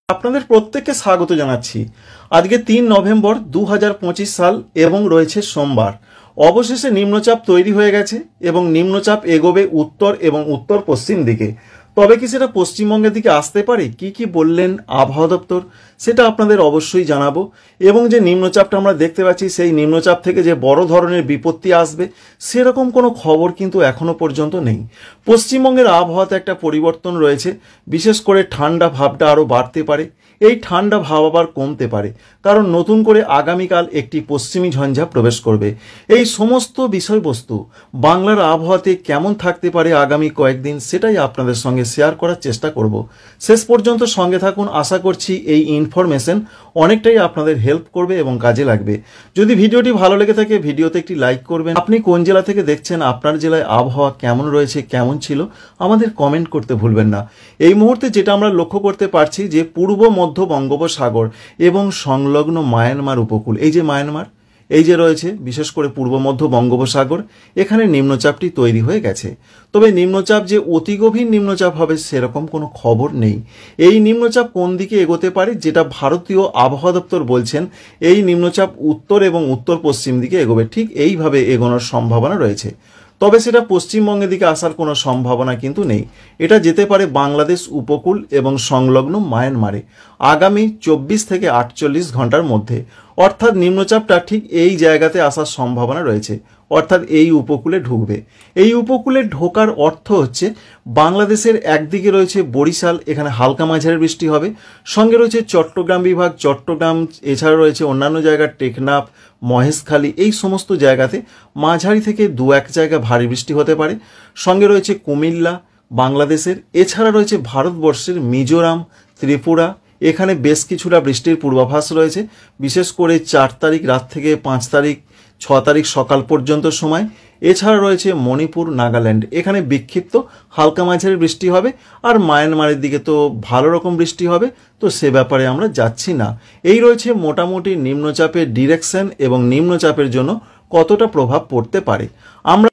আপনাদের প্রত্যেককে স্বাগত জানাচ্ছি। আজকে 3 নভেম্বর 2025 সাল এবং রয়েছে সোমবার। অবশেষে নিম্নচাপ তৈরি হয়ে গেছে এবং নিম্নচাপ এগোবে উত্তর এবং উত্তর পশ্চিম দিকে। তবে কি সেটা পশ্চিমবঙ্গের দিকে আসতে পারে, কি বললেন আবহাওয়া দপ্তর, সেটা আপনাদের অবশ্যই জানাবো। এবং যে নিম্নচাপটা আমরা দেখতে পাচ্ছি, সেই নিম্নচাপ থেকে যে বড় ধরনের বিপত্তি আসবে সেরকম কোনো খবর কিন্তু এখনো পর্যন্ত নেই। পশ্চিমবঙ্গের আবহাওয়াতে একটা পরিবর্তন রয়েছে, বিশেষ করে ঠান্ডা ভাবটা আরও বাড়তে পারে। এই ঠান্ডা ভাব আবার কমতে পারে, কারণ নতুন করে আগামীকাল একটি পশ্চিমী ঝঞ্ঝা প্রবেশ করবে। এই সমস্ত বিষয়বস্তু বাংলার আবহাওয়াতে কেমন থাকতে পারে আগামী কয়েকদিন, সেটাই আপনাদের সঙ্গে শেয়ার করার চেষ্টা করব। শেষ পর্যন্ত সঙ্গে থাকুন। আশা করছি এই ইনফরমেশন অনেকটাই আপনাদের হেল্প করবে এবং কাজে লাগবে। যদি ভিডিওটি ভালো লেগে থাকে ভিডিওতে একটি লাইক করবেন। আপনি কোন জেলা থেকে দেখছেন, আপনার জেলায় আবহাওয়া কেমন রয়েছে, কেমন ছিল, আমাদের কমেন্ট করতে ভুলবেন না। এই মুহূর্তে যেটা আমরা লক্ষ্য করতে পারছি যে পূর্ব মধ্য বঙ্গোপসাগর এবং সংলগ্ন মায়ানমার উপকূল, এই যে মায়ানমার, এই যে রয়েছে বিশেষ করে পূর্ব মধ্য বঙ্গোপসাগর, এখানে নিম্নচাপটি তৈরি হয়ে গেছে। তবে নিম্নচাপ যে অতি গভীর নিম্নচাপ হবে সেরকম কোনো খবর নেই। এই নিম্নচাপ কোন দিকে এগোতে পারে, যেটা ভারতীয় আবহাওয়া দপ্তর বলছেন, এই নিম্নচাপ উত্তর এবং উত্তর পশ্চিম দিকে এগোবে, ঠিক এইভাবে এগোনোর সম্ভাবনা রয়েছে। তবে সেটা পশ্চিমবঙ্গের দিকে আসার কোনো সম্ভাবনা কিন্তু নেই। এটা যেতে পারে বাংলাদেশ উপকূল এবং সংলগ্ন মায়ানমারে আগামী 24 থেকে 48 ঘন্টার মধ্যে। অর্থাৎ নিম্নচাপটা ঠিক এই জায়গাতে আসার সম্ভাবনা রয়েছে, অর্থাৎ এই উপকূলে ঢুকবে। এই উপকূলে ঢোকার অর্থ হচ্ছে বাংলাদেশের একদিকে রয়েছে বরিশাল, এখানে হালকা মাঝারি বৃষ্টি হবে, সঙ্গে রয়েছে চট্টগ্রাম বিভাগ, চট্টগ্রাম, এছাড়া রয়েছে অন্যান্য জায়গার টেকনাফ, মহেশখালী, এই সমস্ত জায়গাতে মাঝারি থেকে 2-1 জায়গা ভারী বৃষ্টি হতে পারে। সঙ্গে রয়েছে কুমিল্লা বাংলাদেশের, এছাড়া রয়েছে ভারতবর্ষের মিজোরাম, ত্রিপুরা, এখানে বেশ কিছুটা বৃষ্টির পূর্বাভাস রয়েছে, বিশেষ করে 4 তারিখ রাত থেকে 5 তারিখ 6 তারিখ সকাল পর্যন্ত সময়। এছাড়া রয়েছে মণিপুর, নাগাল্যান্ড, এখানে বিক্ষিপ্ত হালকা মাঝারি বৃষ্টি হবে। আর মায়ানমারের দিকে তো ভালো রকম বৃষ্টি হবে, তো সে ব্যাপারে আমরা যাচ্ছি না। এই রয়েছে মোটামুটি নিম্নচাপের ডিরেকশন এবং নিম্নচাপের জন্য কতটা প্রভাব পড়তে পারে। আমরা